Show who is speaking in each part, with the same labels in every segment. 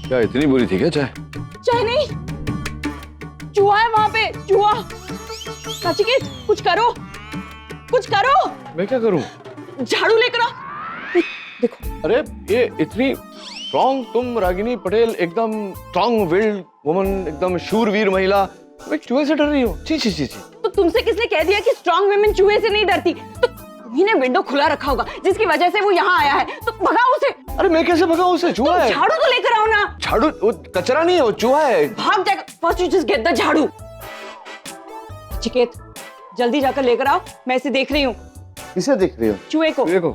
Speaker 1: क्या इतनी बुरी थी क्या चाय?
Speaker 2: चाय नहीं, चूहा है वहां पे, चूहा। नचिकेत कुछ करो, कुछ करो।
Speaker 1: मैं क्या करूं?
Speaker 2: झाड़ू लेकर आओ। देखो।
Speaker 1: अरे ये इतनी स्ट्रॉन्ग तुम रागिनी पटेल, एकदम स्ट्रॉन्ग विल्ड वुमन, एकदम शूरवीर महिला, तुम एक चूहे से डर रही हो? ची ची ची ची।
Speaker 2: तो तुमसे किसने कह दिया कि स्ट्रॉन्ग वुमेन चूहे से नहीं डरती? तो तुम्ही ने विंडो खुला रखा होगा जिसकी वजह से वो यहाँ आया है, तो भगाओ उसे।
Speaker 1: अरे मैं कैसे भगाऊं उसे? चूहा है।
Speaker 2: झाड़ू तो लेकर आओ ना।
Speaker 1: झाड़ू? वो कचरा नहीं है, वो चूहा है।
Speaker 2: भाग जाएगा। First you just get the झाड़ू। चिकेत जल्दी जाकर लेकर आओ, मैं इसे देख रही हूँ।
Speaker 1: किसे देख रही हो?
Speaker 2: चूहे को।
Speaker 1: देखो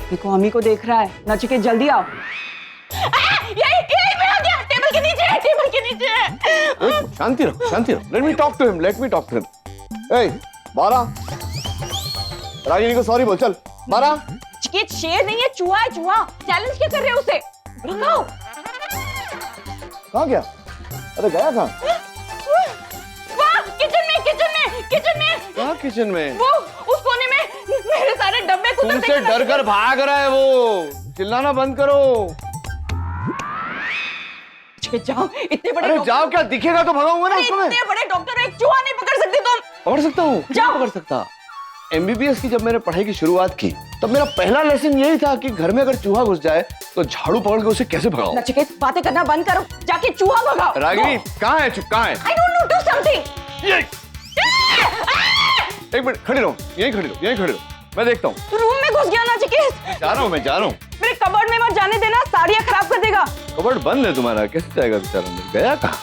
Speaker 2: देखो अम्मी को देख रहा है। नचिकेत जल्दी आओ। यही मैं आ गया। टेबल के नीचे है, टेबल के नीचे है।
Speaker 1: शांति रहो, शांति रहो। Let me talk to him, let me talk to him. ए बारा, रागिनी को सॉरी बोल, चल बारा।
Speaker 2: चिकेत शेर नहीं है, चूहा है, चूहा। चैलेंज क्या कर रहे हो उसे? भगाओ।
Speaker 1: कहाँ गया? अरे गया कहाँ?
Speaker 2: वाह, किचन में, किचन में, किचन में।
Speaker 1: कहाँ किचन में?
Speaker 2: वो उस कोने में मेरे सारे डब्बे कुतर
Speaker 1: तुमसे डर कर भाग रहा है वो। चिल्लाना बंद करो।
Speaker 2: जाओ, इतने बड़े।
Speaker 1: अरे जाओ, क्या दिखेगा तो भगाऊंगा ना उसको मैं।
Speaker 2: इतने बड़े डॉक्टर एक चूहा नहीं पकड़ सकते तुम।
Speaker 1: पकड़ सकता हूँ,
Speaker 2: जाओ।
Speaker 1: पकड़ सकता। एमबीबीएस की जब मैंने पढ़ाई की शुरुआत की तब मेरा पहला लेसन यही था कि घर में अगर चूहा घुस जाए तो झाड़ू पकड़ के उसे कैसे भगाओ।
Speaker 2: नचिकेत बातें करना बंद करो, जाके चूहा भगाओ।
Speaker 1: रागिनी कहाँ है? चुप कहाँ है?
Speaker 2: I don't know, do something।
Speaker 1: एक मिनट खड़ी रहो, यहीं खड़ी रहो, यहीं खड़ी रहो, मैं देखता हूँ।
Speaker 2: रूम में घुस गया नचिकेत।
Speaker 1: जा रहा हूँ, मैं जा रहा हूँ।
Speaker 2: मेरे कबर्ड में मत जाने देना, साड़ियाँ खराब कर देगा।
Speaker 1: कबर्ड बंद है तुम्हारा, कैसे जाएगा बेचारा? अंदर गया कहाँ?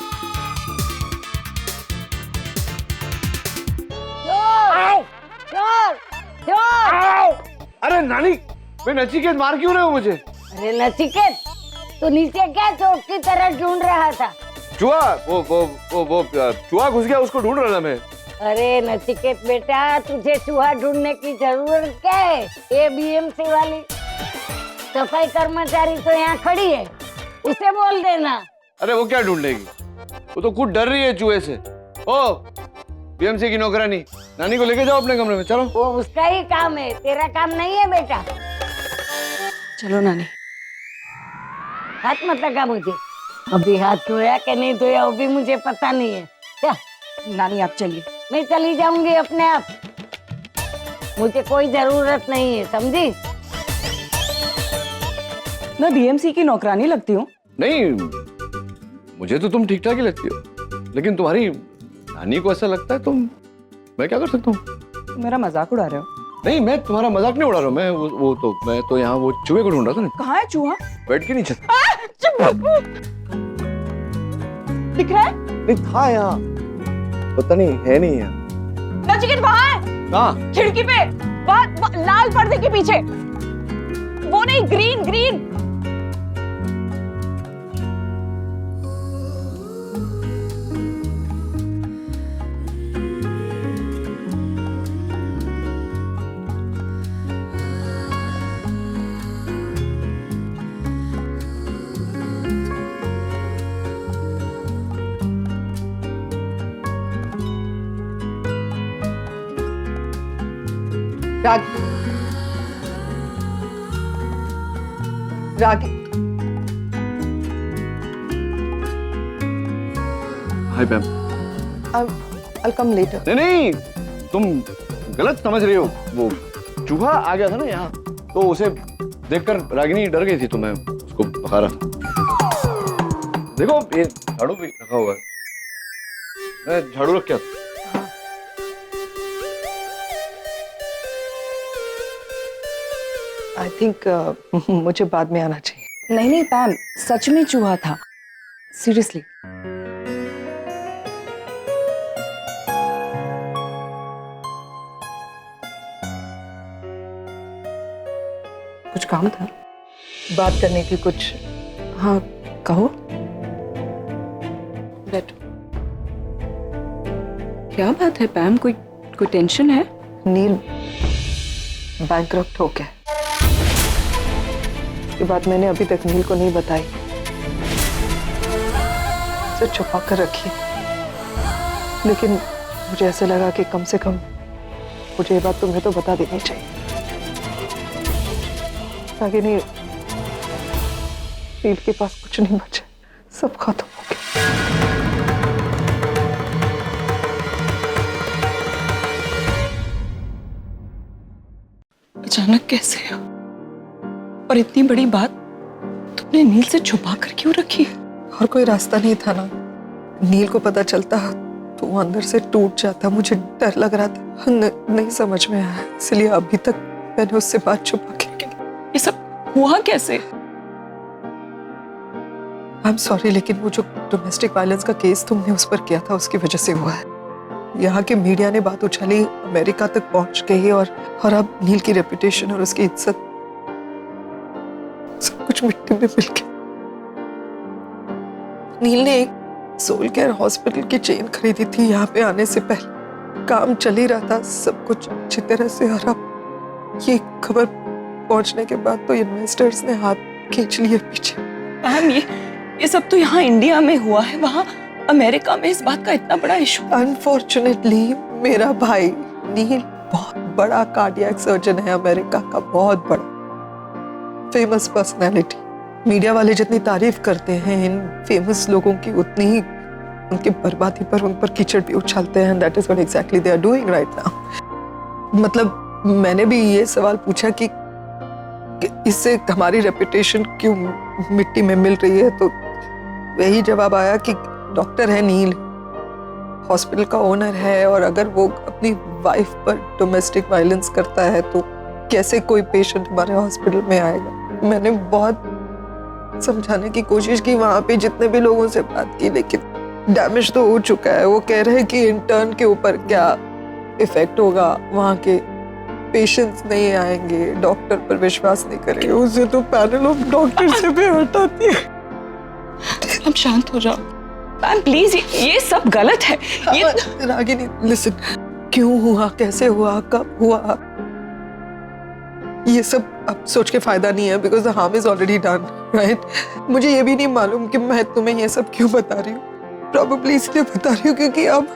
Speaker 1: अरे नानी, मैं नचिकेत मार क्यों रहे हो मुझे?
Speaker 3: अरे नचिकेत, तू नीचे क्या चोट की तरह ढूंढ रहा था?
Speaker 1: चूहा, वो चूहा घुस गया, उसको ढूंढ रहा था मैं।
Speaker 3: अरे नचिकेत बेटा, तुझे चूहा ढूंढने की जरूरत क्या है? ये बीएमसी वाली सफाई कर्मचारी तो यहाँ खड़ी है, उसे बोल देना।
Speaker 1: अरे वो क्या ढूंढेगी? वो तो खुद डर रही है चूहे से। ओ बीएमसी की नौकरानी, नानी को लेके जाओ अपने कमरे में, चलो।
Speaker 3: वो उसका ही काम है, तेरा काम नहीं है बेटा।
Speaker 2: चलो नानी।
Speaker 3: हाथ मत लगा मुझे। अभी हाथ धोया कि नहीं धोया वो भी मुझे पता नहीं है। क्या?
Speaker 2: नानी आप चलिए।
Speaker 3: मैं चली जाऊंगी अपने आप, मुझे कोई जरूरत नहीं है, समझी?
Speaker 2: मैं बीएमसी की नौकरानी लगती हूँ?
Speaker 1: नहीं, मुझे तो तुम ठीक ठाक ही लगती हो, लेकिन तुम्हारी नानी को ऐसा लगता है तुम, मैं क्या कर सकता हूँ?
Speaker 2: मेरा मजाक उड़ा रहे हो?
Speaker 1: नहीं, मैं तुम्हारा मजाक नहीं उड़ा रहा हूँ। मैं तो यहाँ वो चूहे को ढूंढ रहा था ना।
Speaker 2: कहाँ है चूहा?
Speaker 1: बेड के नीचे
Speaker 2: दिख रहा है?
Speaker 1: नहीं था यहाँ, पता नहीं है नहीं यहाँ।
Speaker 2: नचिकेत वहाँ है।
Speaker 1: कहाँ?
Speaker 2: खिड़की पे, वहाँ लाल पर्दे के पीछे। वो नहीं, green green. Ragi,
Speaker 1: hi ma'am.
Speaker 2: I'll come later.
Speaker 1: नहीं, तुम गलत समझ रही हो। वो चूहा आ गया था ना यहाँ, तो उसे देखकर रागिनी डर गई थी, तो मैं उसको भगा रहा था। देखो ये झाड़ू भी रखा हुआ है, मैं झाड़ू रख के आता।
Speaker 4: आई थिंक मुझे बाद में आना चाहिए।
Speaker 2: नहीं नहीं पैम, सच में चूहा था, सीरियसली। कुछ काम था?
Speaker 4: बात करने की कुछ।
Speaker 2: हाँ कहो। बैठो। क्या बात है पैम, कोई टेंशन है?
Speaker 4: नील बैंकरप्ट हो गया। ये बात मैंने अभी तक नील को नहीं बताई, इसे छुपा कर रखी, लेकिन मुझे ऐसा लगा कि कम से कम मुझे ये बात तुम्हें तो बता देनी चाहिए। रागिनी, नील के पास कुछ नहीं बचा, सब खत्म हो गया।
Speaker 2: अचानक कैसे? और इतनी बड़ी बात तुमने नील से छुपा कर क्यों रखी?
Speaker 4: और कोई रास्ता नहीं था ना। नील को पता चलता तो वो अंदर से टूट जाता। मुझे डर लग रहा था, नहीं समझ में आया, इसलिए अभी तक मैंने उससे बात छुपा के।
Speaker 2: ये सब हुआ कैसे?
Speaker 4: आई एम सॉरी, लेकिन वो जो डोमेस्टिक वायलेंस का केस तुमने उस पर किया था उसकी वजह से हुआ है। यहाँ के मीडिया ने बात उछाली, अमेरिका तक पहुंच गई और अब नील की रेपुटेशन और उसकी इज्जत सब कुछ मिट्टी में मिल गया। नील ने एक सोल केयर हॉस्पिटल की चेन खरीदी थी यहाँ पे आने से पहले। काम चल ही रहा था सब कुछ अच्छी तरह से, और अब ये खबर पहुंचने के बाद तो इन्वेस्टर्स ने हाथ खींच लिए पीछे।
Speaker 2: मैम, ये सब तो यहाँ इंडिया में हुआ है, वहाँ अमेरिका में इस बात का इतना बड़ा इशू।
Speaker 4: अनफॉर्चुनेटली मेरा भाई नील बहुत बड़ा कार्डियक सर्जन है, अमेरिका का बहुत बड़ा फेमस पर्सनैलिटी। मीडिया वाले जितनी तारीफ करते हैं इन फेमस लोगों की, उतनी ही उनकी बर्बादी पर उन पर कीचड़ भी उछालते हैं। That is what exactly they are doing right now. मतलब मैंने भी ये सवाल पूछा कि इससे हमारी रेपुटेशन क्यों मिट्टी में मिल रही है, तो वही जवाब आया कि डॉक्टर है नील, हॉस्पिटल का ओनर है, और अगर वो अपनी वाइफ पर डोमेस्टिक वायलेंस करता है तो कैसे कोई पेशेंट हमारे हॉस्पिटल में आएगा। मैंने बहुत समझाने की कोशिश की वहां पे, जितने भी लोगों से बात की, लेकिन डैमेज तो हो चुका है। वो कह रहे हैं कि इंटर्न के ऊपर क्या इफेक्ट होगा, वहां के पेशेंट्स नहीं आएंगे, डॉक्टर पर विश्वास नहीं करेंगे, उसे तो पैनल ऑफ डॉक्टर से भी हटाती है।
Speaker 2: हम शांत हो जाओ मैम प्लीज, ये सब गलत है। ये
Speaker 4: रागिनी लिसन, क्यों हुआ, कैसे हुआ, कब हुआ, ये सब अब सोच के फायदा नहीं है, because the harm is already done, right. मुझे ये भी नहीं मालूम कि मैं तुम्हें ये सब क्यों बता रही हूँ। प्रोबेबली इसलिए बता रही हूँ क्योंकि अब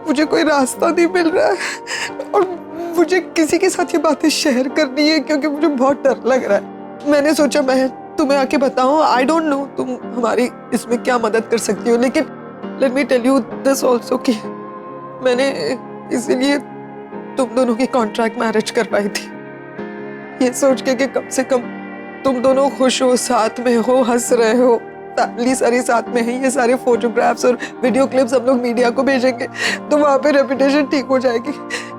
Speaker 4: मुझे कोई रास्ता नहीं मिल रहा है और मुझे किसी के साथ ये बातें शेयर करनी है क्योंकि मुझे बहुत डर लग रहा है। मैंने सोचा मैं तुम्हें आके बताऊं। आई डोंट नो तुम हमारी इसमें क्या मदद कर सकती हो, लेकिन let me tell you this also कि मैंने इसीलिए तुम दोनों की कॉन्ट्रैक्ट मैरिज करवाई थी, ये सोच के कि कम से कम तुम दोनों खुश हो, साथ में हो, हंस रहे हो, फैमिली सारी साथ में है। ये सारे फोटोग्राफ्स और वीडियो क्लिप्स हम लोग मीडिया को भेजेंगे तो वहां पे रेपुटेशन ठीक हो जाएगी।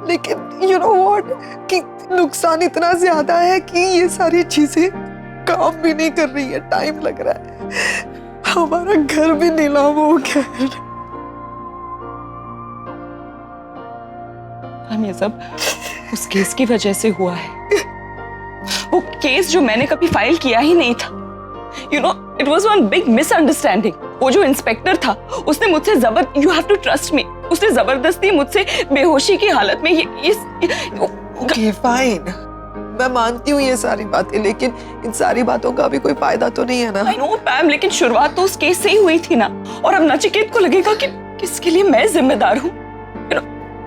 Speaker 4: लेकिन यू नो व्हाट कि नुकसान इतना ज्यादा है कि ये सारी चीजें काम भी नहीं कर रही है, टाइम लग रहा है, हमारा घर भी नीलाम हो गया है।
Speaker 2: हम ये सब उस केस की वजह से हुआ है, वो केस जो मैंने कभी फाइल किया ही नहीं था। You know it was one big misunderstanding. वो जो इंस्पेक्टर था उसने मुझसे you have to trust me, उसने जबरदस्ती मुझसे बेहोशी की हालत में
Speaker 4: ओके फाइन, मैं मानती हूँ ये सारी बातें, लेकिन इन सारी बातों का भी कोई फायदा तो नहीं है ना।
Speaker 2: आई नो मैम, लेकिन शुरुआत तो उस केस से ही हुई थी ना, और अब नचिकेत को लगेगा कि किसके लिए मैं जिम्मेदार हूँ। You know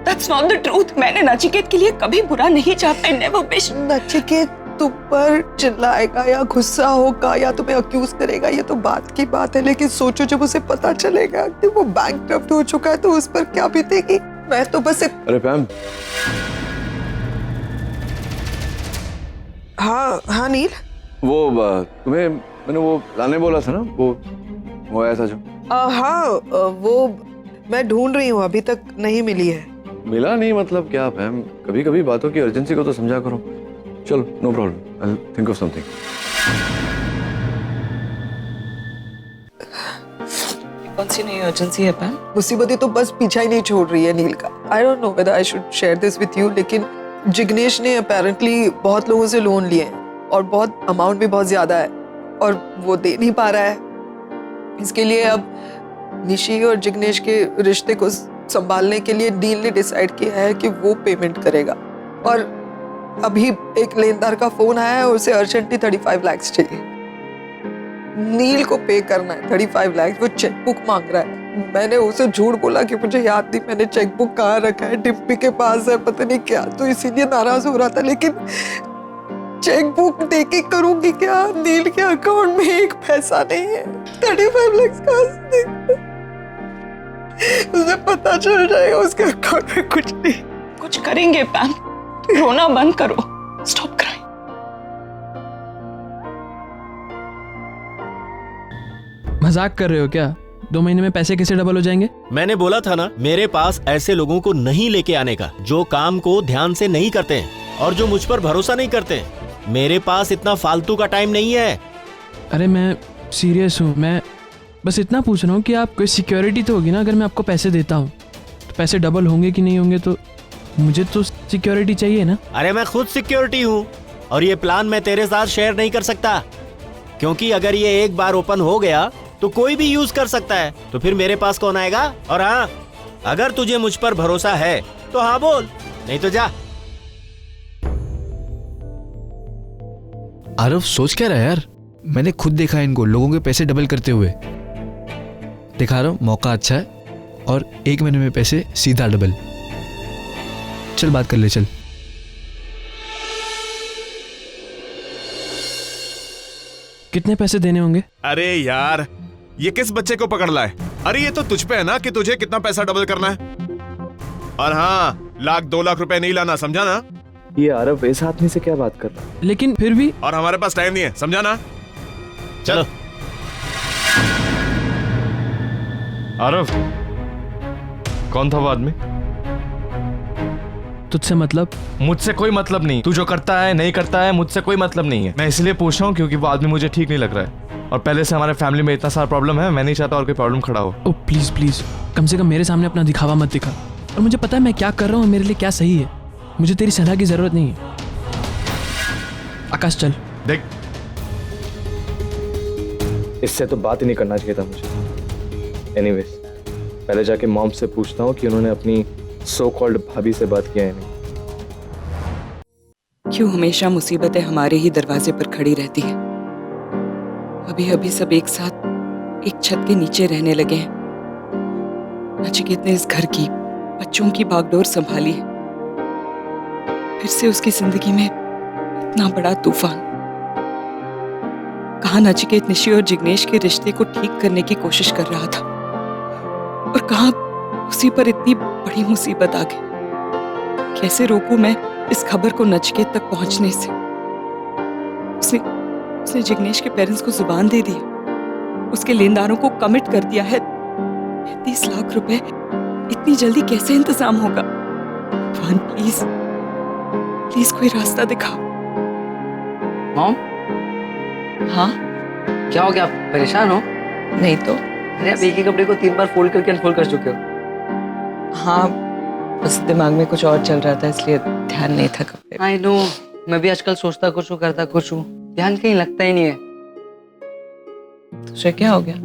Speaker 2: that's not the truth. मैंने नचिकेत के लिए कभी बुरा नहीं चाहता। I never wish.
Speaker 4: नचिकेत तुम पर चिल्लाएगा या गुस्सा होगा या तुम्हें अक्यूज करेगा, ये तो बात की बात है, लेकिन सोचो जब उसे पता चलेगा कि वो बैंकक्रप्ट हो चुका है तो उस पर क्या बीतेगी। मैं तो बस
Speaker 1: अरे पैम।
Speaker 4: हाँ नील,
Speaker 1: वो तुम्हें मैंने वो लाने बोला था ना, वो आया था जो।
Speaker 4: हाँ वो मैं ढूंढ रही हूँ, अभी तक नहीं मिली है।
Speaker 1: मिला नहीं मतलब क्या पैम, कभी कभी बातों की अर्जेंसी को तो समझा करो। चलो no problem, I will think of something.
Speaker 2: कौन सी नई अर्जेंसी है पैम?
Speaker 4: मुसीबतें तो बस पीछा ही नहीं छोड़ रही है नील का। I don't know whether I should share this with you, लेकिन जिग्नेश ने अपेरेंटली बहुत लोगों से लोन लिए हैं और बहुत अमाउंट भी बहुत ज्यादा है और वो दे नहीं पा रहा है। इसके लिए अब निशी और जिग्नेश के रिश्ते को संभालने के लिए नील ने डिसाइड किया है कि वो पेमेंट करेगा। और अभी एक लेनदार का फोन आया है, उसे अर्जेंटली 35 लाख चाहिए। नील को पे करना है 35 लाख। वो चेकबुक मांग रहा है। मैंने उसे झूठ बोला कि मुझे याद नहीं मैंने चेकबुक कहाँ रखा है, डिम्पी के पास है, पता नहीं क्या, तो इसीलिए नाराज हो रहा था। लेकिन चेक बुक देके करूंगी क्या? नील के अकाउंट में एक पैसा नहीं है। 35 लाख का उसे पता चल जाएगा उसके अकाउंट में कुछ नहीं।
Speaker 2: कुछ करेंगे पैम, रोना बंद करो, स्टॉप क्राइंग।
Speaker 5: मजाक कर रहे हो क्या? 2 महीने में पैसे कैसे डबल हो जाएंगे?
Speaker 6: मैंने बोला था ना, मेरे पास ऐसे लोगों को नहीं लेके आने का जो काम को ध्यान से नहीं करते हैं और जो मुझ पर भरोसा नहीं करते हैं। मेरे पास इतना फालतू का टाइम नहीं है।
Speaker 5: अरे मैं सीरियस हूँ, मैं बस इतना पूछ रहा हूँ कि आप कोई सिक्योरिटी तो होगी ना। अगर मैं आपको पैसे देता हूँ तो पैसे डबल होंगे कि नहीं होंगे, तो मुझे तो सिक्योरिटी चाहिए ना।
Speaker 6: अरे मैं खुद सिक्योरिटी हूँ और ये प्लान मैं तेरे साथ शेयर नहीं कर सकता, क्योंकि अगर ये एक बार ओपन हो गया तो कोई भी यूज कर सकता है, तो फिर मेरे पास कौन आएगा? और हाँ, अगर तुझे मुझ पर भरोसा है तो हाँ बोल, नहीं तो जा।
Speaker 7: आरव सोच क्या रहा है यार? मैंने खुद देखा इनको लोगों के पैसे डबल करते हुए। दिखा रहा हूं, मौका अच्छा है और 1 महीने में पैसे सीधा डबल। चल बात कर ले, चल।
Speaker 5: कितने पैसे देने होंगे?
Speaker 8: अरे यार, ये किस बच्चे को पकड़ लाए? अरे ये तो तुझ पे है ना कि तुझे कितना पैसा डबल करना है। और हाँ, 1-2 लाख रुपए नहीं लाना, समझा ना?
Speaker 1: ये आरव इस आदमी से क्या बात कर रहा है?
Speaker 5: लेकिन फिर भी
Speaker 8: और हमारे पास टाइम नहीं है, समझा ना?
Speaker 6: चलो।
Speaker 9: आरव, कौन था वो आदमी?
Speaker 5: तुझसे मतलब?
Speaker 9: मुझसे कोई मतलब नहीं। तू जो करता है नहीं करता है, मुझसे कोई मतलब नहीं है। मैं इसलिए पूछ रहा हूँ क्योंकि वो आदमी मुझे ठीक नहीं लग रहा है और पहले से हमारे फैमिली में इतना सारा प्रॉब्लम है, मैं नहीं चाहता और कोई प्रॉब्लम खड़ा हो।
Speaker 5: ओ प्लीज प्लीज, कम से कम मेरे सामने अपना दिखावा मत दिखा। और मुझे पता है मैं क्या कर रहा हूँ, मेरे लिए क्या सही है। मुझे तेरी सलाह की जरूरत नहीं है। आकाश चल।
Speaker 9: देख,
Speaker 1: इससे तो बात ही नहीं करना चाहिए था मुझे। एनीवेज, पहले जाके मॉम से पूछता हूँ कि उन्होंने अपनी सो कॉल्ड भाभी से बात किया है नहीं।
Speaker 2: क्यों हमेशा मुसीबतें हमारे ही दरवाजे पर खड़ी रहती हैं? अभी अभी सब एक साथ एक छत के नीचे रहने लगे हैं। नचिकेत ने इस घर की, बच्चों की बागडोर संभाली है। फिर से उसकी जिंदगी में इतना बड़ा तूफान। कहाँ नचिकेत निशी और जिग्नेश के रिश्ते को ठीक करने की कोशिश कर रहा था और कहाँ उसी पर इतनी बड़ी मुसीबत आ गई। कैसे रोकूं मैं इस खबर को नचिकेत तक पहुंचने से? उसने जिग्नेश के पेरेंट्स को जुबान दे दी, उसके लेनदारों को कमिट कर दिया है। 30 लाख रुपए इतनी जल्दी कैसे इंतजाम होगा? भगवान प्लीज प्लीज कोई रास्ता दिखाओ।
Speaker 10: मॉम,
Speaker 2: हाँ
Speaker 10: क्या हो गया? आप परेशान हो?
Speaker 2: नहीं तो।
Speaker 10: अरे आप एक ही कपड़े को 3 बार फोल्ड करके अनफोल्ड कर चुके हो।
Speaker 2: हाँ, बस दिमाग में कुछ और चल रहा था इसलिए ध्यान नहीं था कपड़े।
Speaker 10: आई नो, मैं भी आजकल सोचता कुछ हूँ करता कुछ हूँ, ध्यान कहीं लगता ही नहीं है।
Speaker 2: तुझे क्या हो गया?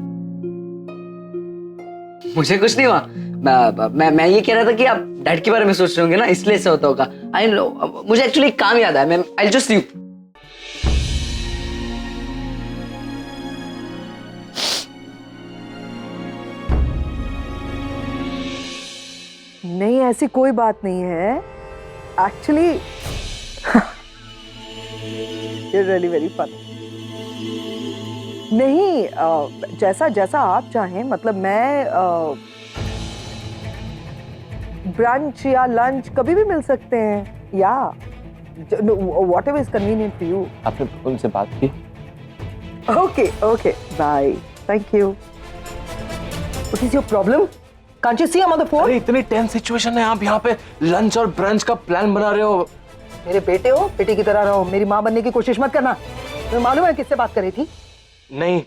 Speaker 10: मुझे कुछ नहीं हुआ। मैं ये कह रहा था कि आप डैड के बारे में सोच रहे होंगे ना, इसलिए ऐसा होता होगा। आई नो, मुझे एक्चुअली एक काम याद आया। I just you.
Speaker 4: नहीं, ऐसी कोई बात नहीं है actually. You're really very funny. नहीं, जैसा जैसा आप चाहें। मतलब मैं ब्रंच या लंच कभी भी मिल सकते हैं, या whatever is convenient for you.
Speaker 1: आपने उनसे बात की?
Speaker 4: Okay, bye. Thank you. What is your problem? Can't you see I'm on the phone?
Speaker 9: अरे इतनी टेंस सिचुएशन है, आप यहाँ पे लंच और ब्रंच का प्लान बना रहे हो।
Speaker 4: मेरे बेटे हो, बेटे की तरह रहो। मेरी माँ बनने की कोशिश मत करना। तुम्हें मालूम है किससे बात कर रही थी?
Speaker 9: नहीं।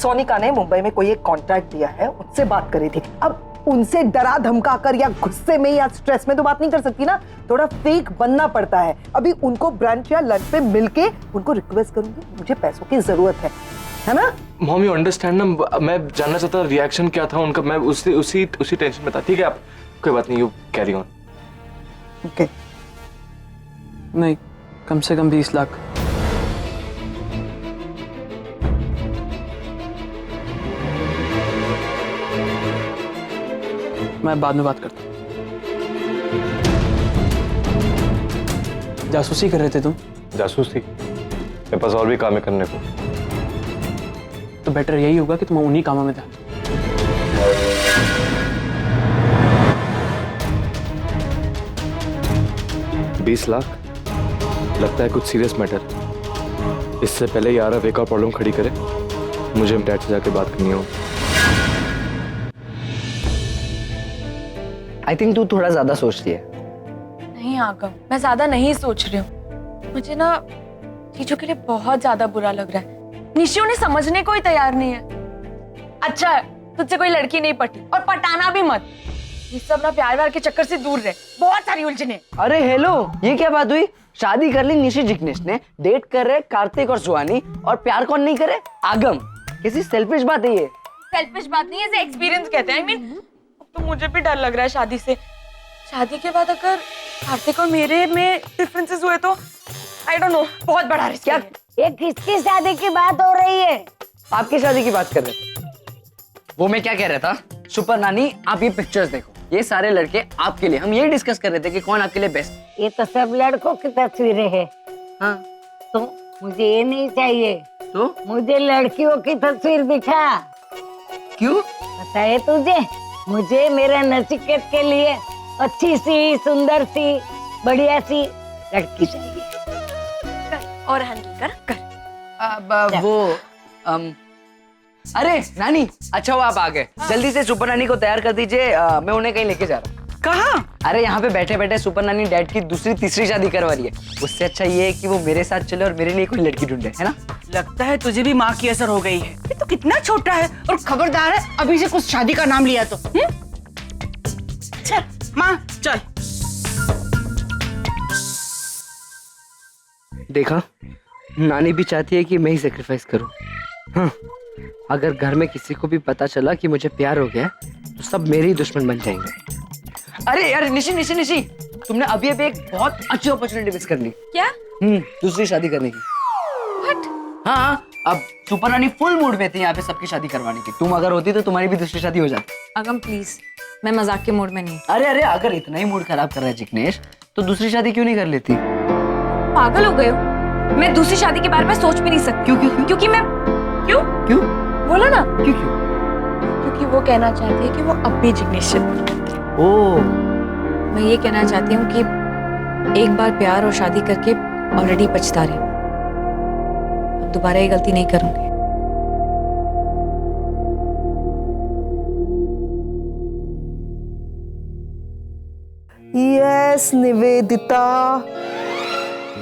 Speaker 4: सोनिका ने मुंबई में कोई एक कॉन्ट्रैक्ट दिया है, उससे बात कर रही थी। अब उनसे डरा धमका कर या गुस्से में या स्ट्रेस में तो बात नहीं कर सकती ना, थोड़ा फेक बनना पड़ता है। अभी उनको ब्रंच या लंच पे मिलके उनको रिक्वेस्ट करूंगी, मुझे पैसों की जरूरत है ना?
Speaker 9: मॉम, यू अंडरस्टैंड ना, मैं जानना चाहता रिएक्शन क्या था उनका। मैं उसी टेंशन में था। ठीक है, आप कोई बात नहीं, यू कैरी ऑन।
Speaker 4: ओके।
Speaker 5: नहीं, कम से कम 20 लाख। मैं बाद में बात करता हूँ।
Speaker 7: जासूसी कर रहे थे तुम?
Speaker 9: जासूसी? मेरे पास और भी काम है करने को।
Speaker 5: तो बेटर यही होगा कि तुम उन्हीं कामों में ध्यान दो।
Speaker 9: 20 लाख लगता है कुछ सीरियस मैटर। इससे पहले ही आरव एक और प्रॉब्लम खड़ी करे, मुझे डैड से जाके बात करनी हो।
Speaker 10: आई थिंक तू थोड़ा ज्यादा सोच रही है।
Speaker 11: नहीं आगम, मैं ज्यादा नहीं सोच रही हूँ। मुझे ना चीजों के लिए बहुत ज्यादा बुरा लग रहा है। निशी उन्हें समझने को ही तैयार नहीं है। अच्छा है तुझसे कोई लड़की नहीं पटी, और पटाना भी मत। ये सब ना प्यार व्यार के चक्कर से दूर रहे, बहुत सारी उलझने।
Speaker 10: अरे हेलो, ये क्या बात हुई? शादी कर ली निशी जिग्नेश ने, डेट कर रहे कार्तिक और सुहानी, और प्यार कौन नहीं करे? आगम। किसी सेल्फिश बात है ये?
Speaker 11: सेल्फिश बात नहीं है, इसे एक्सपीरियंस कहते हैं। आई मीन तो मुझे भी डर लग रहा है शादी से। शादी के बाद अगर कार्तिक और मेरे में डिफरेंसेस हुए तो आई डोंट नो, बहुत बड़ा रिस्क है।
Speaker 3: ये किसकी शादी की बात हो रही है?
Speaker 10: आपकी शादी की बात कर रहे थे। वो मैं क्या कह रहा था, सुपर नानी आप ये पिक्चर्स देखो, ये सारे लड़के आपके लिए। हम ये डिस्कस कर रहे थे कि कौन आपके लिए बेस्ट।
Speaker 3: ये तो सब लड़कों की तस्वीरें हैं।
Speaker 10: हाँ
Speaker 3: तो मुझे ये नहीं चाहिए,
Speaker 10: तो
Speaker 3: मुझे लड़कियों की तस्वीर दिखा।
Speaker 10: क्यों?
Speaker 3: पता है तुझे, मुझे मेरे नचिकेत के लिए अच्छी सी, सुंदर सी, बढ़िया सी लड़की चाहिए।
Speaker 11: और हैंडल कर।
Speaker 10: अब वो अरे नानी, अच्छा वो आप आ गए। जल्दी से सुपर नानी को तैयार कर दीजिए, मैं उन्हें कहीं लेके जा रहा हूँ।
Speaker 4: कहाँ?
Speaker 10: अरे यहाँ पे बैठे बैठे सुपर नानी डैड की दूसरी तीसरी शादी करवा रही है। उससे अच्छा ये है कि वो मेरे साथ चले और मेरे लिए कोई लड़की ढूंढे, है ना?
Speaker 12: लगता है तुझे भी माँ की असर हो गई है। ये तो कितना छोटा है, और खबरदार है अभी से कुछ शादी का नाम लिया तो। चल माँ चल।
Speaker 10: देखा, नानी भी चाहती है कि मैं ही सेक्रीफाइस करूं। हाँ, अगर घर में किसी को भी पता चला कि मुझे प्यार हो गया तो सब मेरे ही दुश्मन बन जाएंगे। अरे यार निशी निशी निशी, तुमने अभी अभी एक बहुत अच्छी अपॉर्चुनिटी मिस कर ली।
Speaker 11: क्या?
Speaker 10: दूसरी शादी करने की।
Speaker 11: What?
Speaker 10: हाँ, अब सुपर रानी फुल मूड में थी यहाँ पे सबकी शादी करवाने की। तुम अगर होती तो तुम्हारी भी दूसरी शादी हो जाती।
Speaker 11: अगम प्लीज, मैं मजाक के मूड में नहीं।
Speaker 10: अरे अरे, अगर इतना ही मूड खराब कर रहा है जिग्नेश, तो दूसरी शादी क्यों नहीं कर लेती?
Speaker 11: पागल हो गए हो? मैं दूसरी शादी के बारे में सोच भी नहीं सकती।
Speaker 10: क्यों क्यों?
Speaker 11: क्योंकि मैं क्यों
Speaker 10: क्यों
Speaker 11: बोलो ना।
Speaker 10: क्यों क्यों?
Speaker 11: क्योंकि वो कहना चाहती है कि वो अब भी जिग्नेश से दूर है।
Speaker 10: ओ,
Speaker 11: मैं ये कहना चाहती हूँ कि एक बार प्यार और शादी करके ऑलरेडी पछता रही हूँ। अब दोबारा ये गलती नहीं करूंगी।
Speaker 4: यस निवेदिता,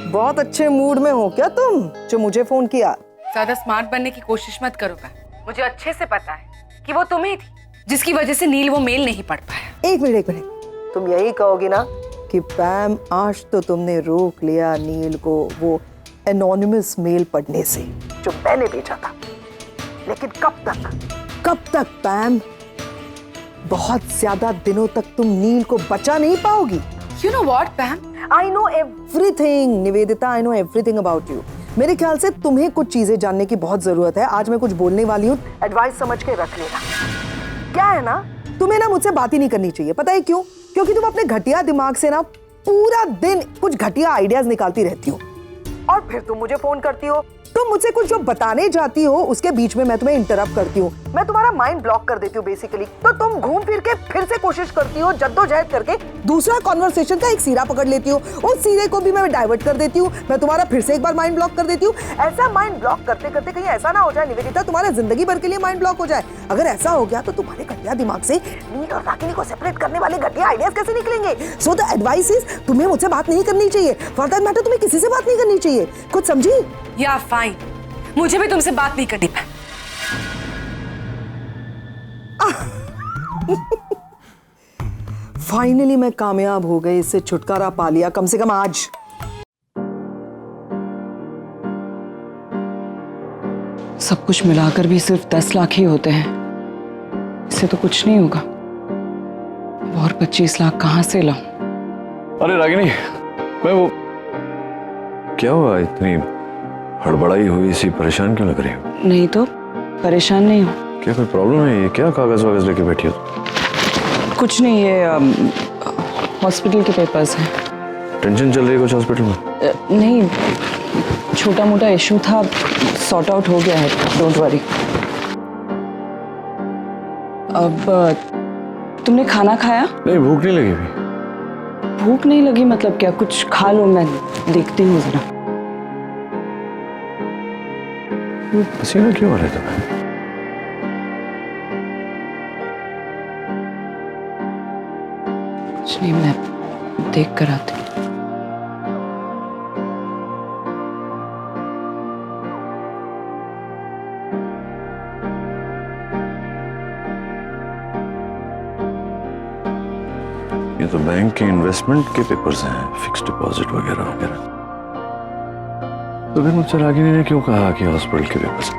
Speaker 4: बहुत अच्छे मूड में हो क्या तुम, जो मुझे फोन किया?
Speaker 12: ज्यादा स्मार्ट बनने की कोशिश मत करो पैम। मुझे अच्छे से पता है कि वो तुम्हें थी जिसकी वजह से नील वो मेल नहीं पढ़ पाया।
Speaker 4: एक मिनट, तुम यही कहोगी ना कि पैम आज तो तुमने रोक लिया नील को वो एनोनिमस मेल पढ़ने से जो मैंने भेजा था, लेकिन कब तक पैम? बहुत ज्यादा दिनों तक तुम नील को बचा नहीं पाओगी।
Speaker 12: You know what, पैम?
Speaker 4: I know everything, Nivedita, I know everything about you. मेरे ख्याल से तुम्हें कुछ चीजें जानने की बहुत जरूरत है। आज मैं कुछ बोलने वाली हूँ, एडवाइस समझ के रख लेना। क्या है ना, तुम्हें ना मुझसे बात ही नहीं करनी चाहिए। पता है क्यों? क्योंकि तुम अपने घटिया दिमाग से ना पूरा दिन कुछ घटिया आइडियाज निकालती रहती हो, और फिर तुम मुझे फोन करती हो। तुम मुझसे कुछ जो बताने जाती हो उसके बीच में मैं तुम्हें इंटरप्ट करती हूँ, मैं तुम्हारा माइंड ब्लॉक कर देती हूँ बेसिकली। तो तुम घूम फिर के फिर से कोशिश करती हो, जद्दोजहद करके दूसरा कॉन्वर्सेशन का एक सिरा पकड़ लेती हो, उस सिरे को भी मैं डाइवर्ट कर देती हूँ, मैं तुम्हारा फिर से एक बार माइंड ब्लॉक कर देती हूँ। ऐसा माइंड ब्लॉक करते करते कहीं ऐसा ना हो जाए निवेदिता तुम्हारा जिंदगी भर के लिए माइंड ब्लॉक हो जाए। अगर ऐसा हो गया तो तुम्हारे घटिया दिमाग से नील और रागिनी को सेपरेट करने वाले घटिया आइडियाज कैसे निकलेंगे? सो द एडवाइस इज, तुम्हें मुझसे बात नहीं करनी चाहिए। फॉर दैट मैटर तुम्हें किसी से बात नहीं करनी चाहिए। कुछ समझी?
Speaker 12: या फाइन, मुझे भी तुमसे बात नहीं करनी पैम।
Speaker 4: फाइनली मैं कामयाब हो गई, इससे छुटकारा पा लिया, कम से कम आज।
Speaker 2: सब कुछ मिलाकर भी सिर्फ 10 लाख ही होते हैं, इससे तो कुछ नहीं होगा। और 25 लाख कहाँ से लाऊं?
Speaker 1: अरे रागिनी, मैं वो क्या हुआ, इतनी हड़बड़ाई हुई सी, परेशान क्यों लग रही हो?
Speaker 2: नहीं तो परेशान नहीं हो।
Speaker 1: क्या कोई प्रॉब्लम है? ये क्या कागज वागज लेके बैठी हो?
Speaker 2: कुछ नहीं, ये हॉस्पिटल के पेपर्स हैं।
Speaker 1: टेंशन चल रही है कुछ हॉस्पिटल में?
Speaker 2: नहीं, छोटा मोटा इशू था, सॉर्ट आउट हो गया है, डोंट वरी। अब तुमने खाना खाया?
Speaker 1: नहीं, भूख नहीं लगी अभी।
Speaker 2: भूख नहीं लगी मतलब क्या? कुछ खा लो, मैं देखती हूँ जरा।
Speaker 1: पसीना क्यों आ रहा है तुम्हें?
Speaker 2: कुछ नहीं, मैं देख कर आती हूँ।
Speaker 1: ये तो बैंक के इन्वेस्टमेंट के पेपर्स हैं, फिक्स्ड डिपॉजिट वगैरह वगैरह। तो फिर मुझसे रागिनी ने क्यों कहा कि हॉस्पिटल के पेपर्स?